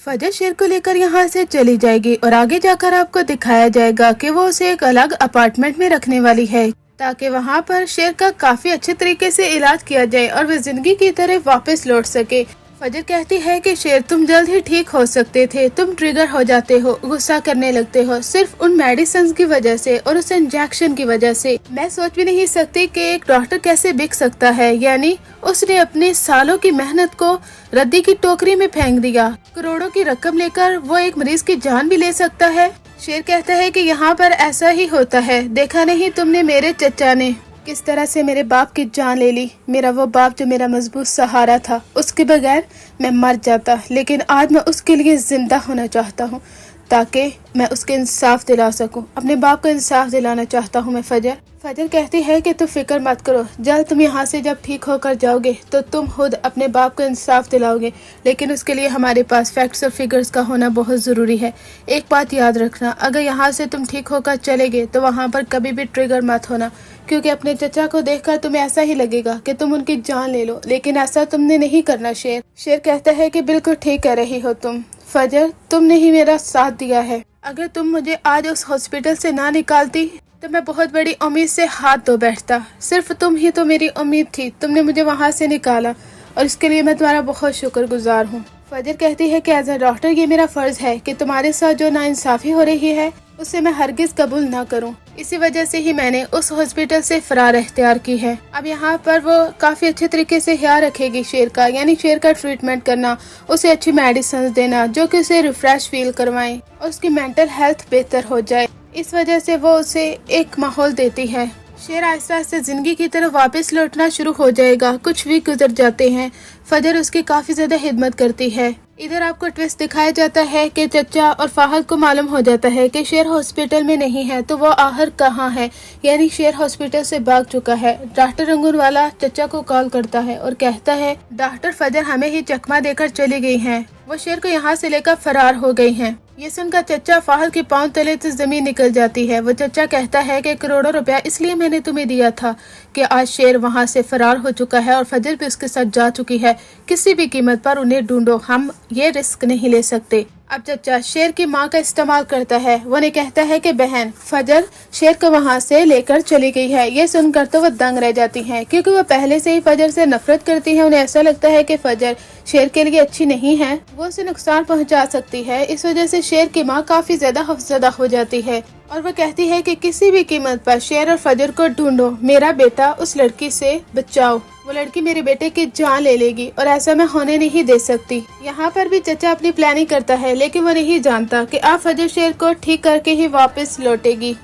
फजर शेर को लेकर यहाँ से चली जाएगी और आगे जाकर आपको दिखाया जाएगा कि वो उसे एक अलग अपार्टमेंट में रखने वाली है ताकि वहाँ पर शेर का काफी अच्छे तरीके से इलाज किया जाए और वो जिंदगी की तरह वापस लौट सके। फजर कहती है कि शेर तुम जल्द ही ठीक हो सकते थे, तुम ट्रिगर हो जाते हो, गुस्सा करने लगते हो सिर्फ उन मेडिसिन की वजह से और उस इंजेक्शन की वजह से। मैं सोच भी नहीं सकती कि एक डॉक्टर कैसे बिक सकता है, यानी उसने अपने सालों की मेहनत को रद्दी की टोकरी में फेंक दिया। करोड़ों की रकम लेकर वो एक मरीज की जान भी ले सकता है। शेर कहता है कि यहाँ पर ऐसा ही होता है, देखा नहीं तुमने मेरे चचा ने किस तरह से मेरे बाप की जान ले ली। मेरा वो बाप जो मेरा मजबूत सहारा था, उसके बगैर मैं मर जाता, लेकिन आज मैं उसके लिए जिंदा होना चाहता हूँ ताकि मैं उसके इंसाफ दिला सकूं। अपने बाप को इंसाफ दिलाना चाहता हूँ मैं। फजर कहती है कि तुम फिक्र मत करो, जल्द तुम यहाँ से जब ठीक होकर जाओगे तो तुम खुद अपने बाप को इंसाफ दिलाओगे, लेकिन उसके लिए हमारे पास फैक्ट्स और फिगर्स का होना बहुत ज़रूरी है। एक बात याद रखना, अगर यहाँ से तुम ठीक होकर चले गए तो वहाँ पर कभी भी ट्रिगर मत होना, क्योंकि अपने चचा को देखकर तुम्हें ऐसा ही लगेगा कि तुम उनकी जान ले लो, लेकिन ऐसा तुमने नहीं करना। शेर कहता है कि बिल्कुल ठीक कह रही हो तुम फजर, तुमने ही मेरा साथ दिया है। अगर तुम मुझे आज उस हॉस्पिटल से ना निकालती तो मैं बहुत बड़ी उम्मीद से हाथ धो बैठता। सिर्फ तुम ही तो मेरी उम्मीद थी, तुमने मुझे वहाँ से निकाला और इसके लिए मैं तुम्हारा बहुत शुक्रगुजार हूँ। फजर कहती है कि एज ए डॉक्टर ये मेरा फर्ज है कि तुम्हारे साथ जो नाइंसाफी हो रही है उसे मैं हरगिज कबूल ना करूं। इसी वजह से ही मैंने उस हॉस्पिटल से फरार इख्तियार की है। अब यहाँ पर वो काफी अच्छे तरीके से ख्याल रखेगी शेर का, यानी शेर का ट्रीटमेंट करना, उसे अच्छी मेडिसिन देना जो कि उसे रिफ्रेश फील करवाएं और उसकी मेंटल हेल्थ बेहतर हो जाए। इस वजह से वो उसे एक माहौल देती है। शेर आहिस्ता आहिस्ता जिंदगी की तरफ वापस लौटना शुरू हो जाएगा। कुछ वीक गुजर जाते हैं। फजर उसकी काफी ज्यादा खिदमत करती है। इधर आपको ट्विस्ट दिखाया जाता है कि चचा और फाहद को मालूम हो जाता है कि शेर हॉस्पिटल में नहीं है, तो वो आखिर कहाँ है, यानी शेर हॉस्पिटल से भाग चुका है। डॉक्टर रंगून वाला चचा को कॉल करता है और कहता है डॉक्टर फजर हमें ही चकमा देकर चली गई हैं, वो शेर को यहाँ से लेकर फरार हो गई हैं। ये सुनकर चचा फाहद के पांव तले से जमीन निकल जाती है। वो चचा कहता है कि करोड़ों रुपया इसलिए मैंने तुम्हें दिया था कि आज शेर वहाँ से फरार हो चुका है और फजर भी उसके साथ जा चुकी है, किसी भी कीमत पर उन्हें ढूंढो, हम ये रिस्क नहीं ले सकते। अब चचा शेर की माँ का इस्तेमाल करता है। वो ने कहता है कि बहन फजर शेर को वहाँ से लेकर चली गई है। ये सुनकर तो वो दंग रह जाती हैं, क्योंकि वो पहले से ही फजर से नफरत करती है। उन्हें ऐसा लगता है कि फजर शेर के लिए अच्छी नहीं है, वो उसे नुकसान पहुँचा सकती है। इस वजह से शेर की माँ काफी ज्यादा खौफजदा हो जाती है और वो कहती है कि किसी भी कीमत पर शेर और फजर को ढूंढो, मेरा बेटा उस लड़की से बचाओ, वो लड़की मेरे बेटे की जान ले लेगी और ऐसा मैं होने नहीं दे सकती। यहाँ पर भी चचा अपनी प्लानिंग करता है, लेकिन वो नहीं जानता कि आप फजर शेर को ठीक करके ही वापस लौटेगी।